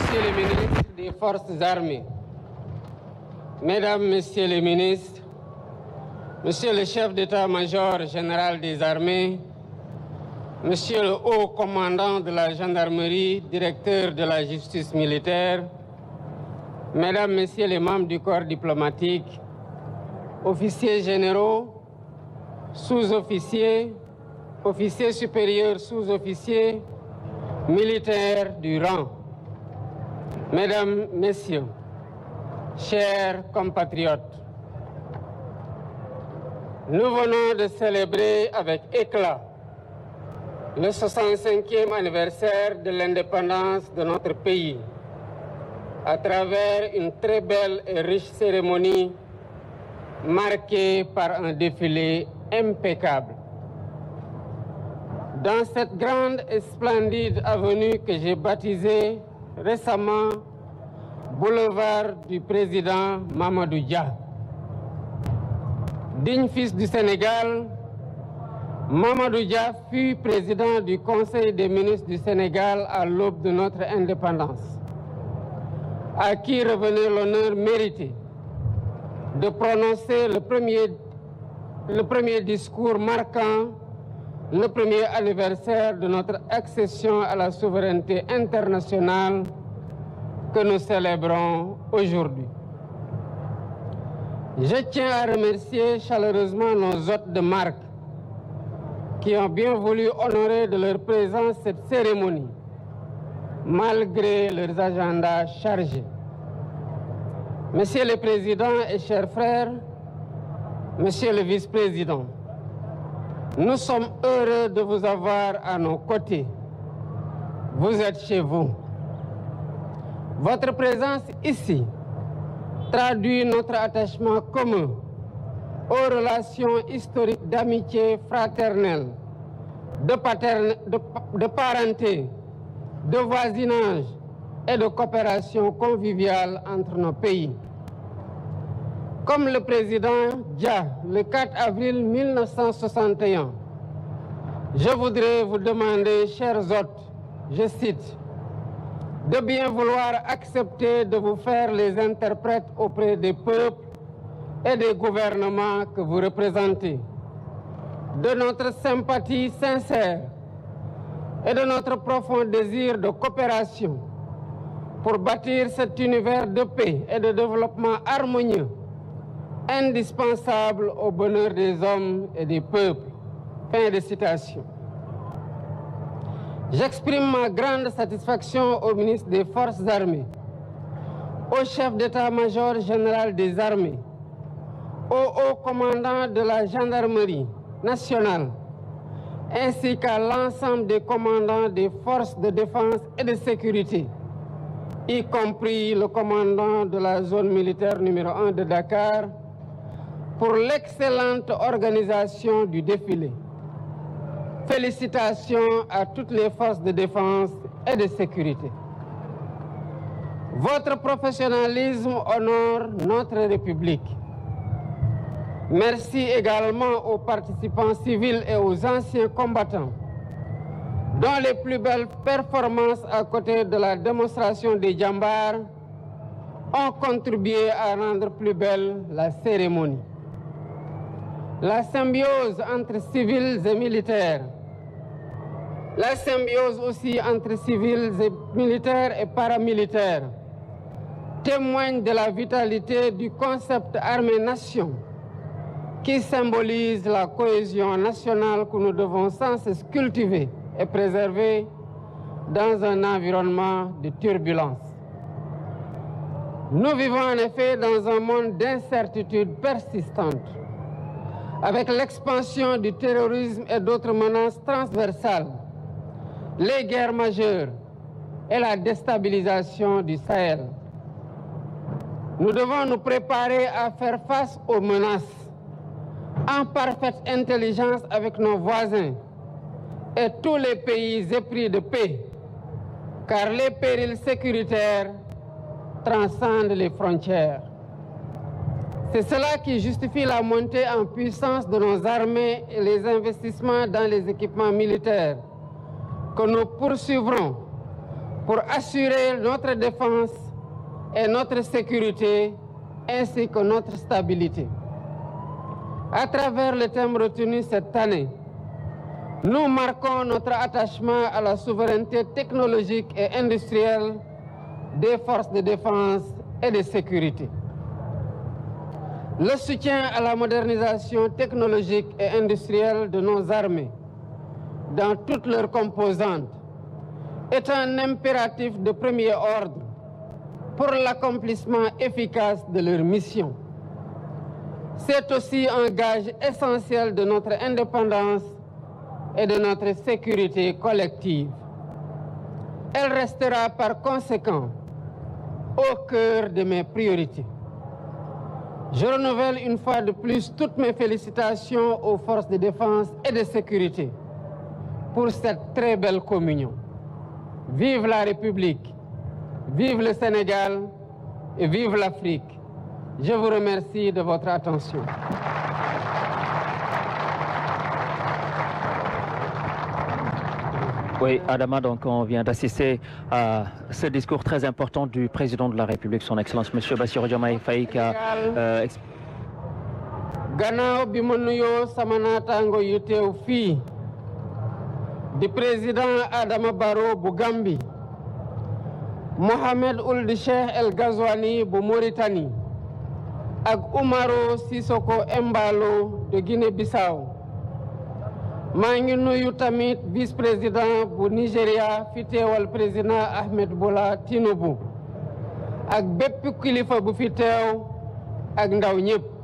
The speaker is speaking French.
Monsieur le ministre des Forces armées, Mesdames, Messieurs les ministres, Monsieur le chef d'état-major général des armées, Monsieur le haut commandant de la gendarmerie, directeur de la justice militaire, Mesdames, Messieurs les membres du corps diplomatique, officiers généraux, sous-officiers, officiers supérieurs, sous-officiers, militaires du rang, Mesdames, Messieurs, chers compatriotes, nous venons de célébrer avec éclat le 65e anniversaire de l'indépendance de notre pays à travers une très belle et riche cérémonie marquée par un défilé impeccable. Dans cette grande et splendide avenue que j'ai baptisée récemment boulevard du président Mamadou Dia. Digne fils du Sénégal, Mamadou Dia fut président du Conseil des ministres du Sénégal à l'aube de notre indépendance, à qui revenait l'honneur mérité de prononcer le premier discours marquant le premier anniversaire de notre accession à la souveraineté internationale que nous célébrons aujourd'hui. Je tiens à remercier chaleureusement nos hôtes de marque qui ont bien voulu honorer de leur présence cette cérémonie, malgré leurs agendas chargés. Monsieur le Président et chers frères, Monsieur le Vice-président, nous sommes heureux de vous avoir à nos côtés. Vous êtes chez vous. Votre présence ici traduit notre attachement commun aux relations historiques d'amitié fraternelle, de parenté, de voisinage et de coopération conviviale entre nos pays. Comme le président Dia, le 4 avril 1961, je voudrais vous demander, chers hôtes, je cite, de bien vouloir accepter de vous faire les interprètes auprès des peuples et des gouvernements que vous représentez, de notre sympathie sincère et de notre profond désir de coopération pour bâtir cet univers de paix et de développement harmonieux, indispensable au bonheur des hommes et des peuples. Fin de citation. J'exprime ma grande satisfaction au ministre des Forces armées, au chef d'état-major général des armées, au haut commandant de la gendarmerie nationale, ainsi qu'à l'ensemble des commandants des forces de défense et de sécurité, y compris le commandant de la zone militaire numéro 1 de Dakar, pour l'excellente organisation du défilé. Félicitations à toutes les forces de défense et de sécurité. Votre professionnalisme honore notre République. Merci également aux participants civils et aux anciens combattants, dont les plus belles performances à côté de la démonstration des djambars ont contribué à rendre plus belle la cérémonie. La symbiose entre civils et militaires, la symbiose aussi entre civils et militaires et paramilitaires témoigne de la vitalité du concept armée-nation qui symbolise la cohésion nationale que nous devons sans cesse cultiver et préserver dans un environnement de turbulence. Nous vivons en effet dans un monde d'incertitude persistante, avec l'expansion du terrorisme et d'autres menaces transversales, les guerres majeures et la déstabilisation du Sahel. Nous devons nous préparer à faire face aux menaces en parfaite intelligence avec nos voisins et tous les pays épris de paix, car les périls sécuritaires transcendent les frontières. C'est cela qui justifie la montée en puissance de nos armées et les investissements dans les équipements militaires que nous poursuivrons pour assurer notre défense et notre sécurité ainsi que notre stabilité. À travers le thème retenu cette année, nous marquons notre attachement à la souveraineté technologique et industrielle des forces de défense et de sécurité. Le soutien à la modernisation technologique et industrielle de nos armées, dans toutes leurs composantes, est un impératif de premier ordre pour l'accomplissement efficace de leur mission. C'est aussi un gage essentiel de notre indépendance et de notre sécurité collective. Elle restera par conséquent au cœur de mes priorités. Je renouvelle une fois de plus toutes mes félicitations aux forces de défense et de sécurité pour cette très belle communion. Vive la République, vive le Sénégal et vive l'Afrique. Je vous remercie de votre attention. Oui, Adama, donc on vient d'assister à ce discours très important du président de la République, son Excellence M. Bassirou Diomaye Faye, qui a gannaaw bi ma nuyoo sama naataango yu teew fii di président Adama Barrow bu Gambie, Mohamed Ould Cheikh El Ghazouani bu Mauritanie ak Umaro Sissoko Embalo de Guinée-Bissau. maa ngi nuyu tamit vice-président bu Nigeria fi teewal président Ahmed Bola Tinubu ak bépp kilifa bu fi teew ak ndaw ñëpp.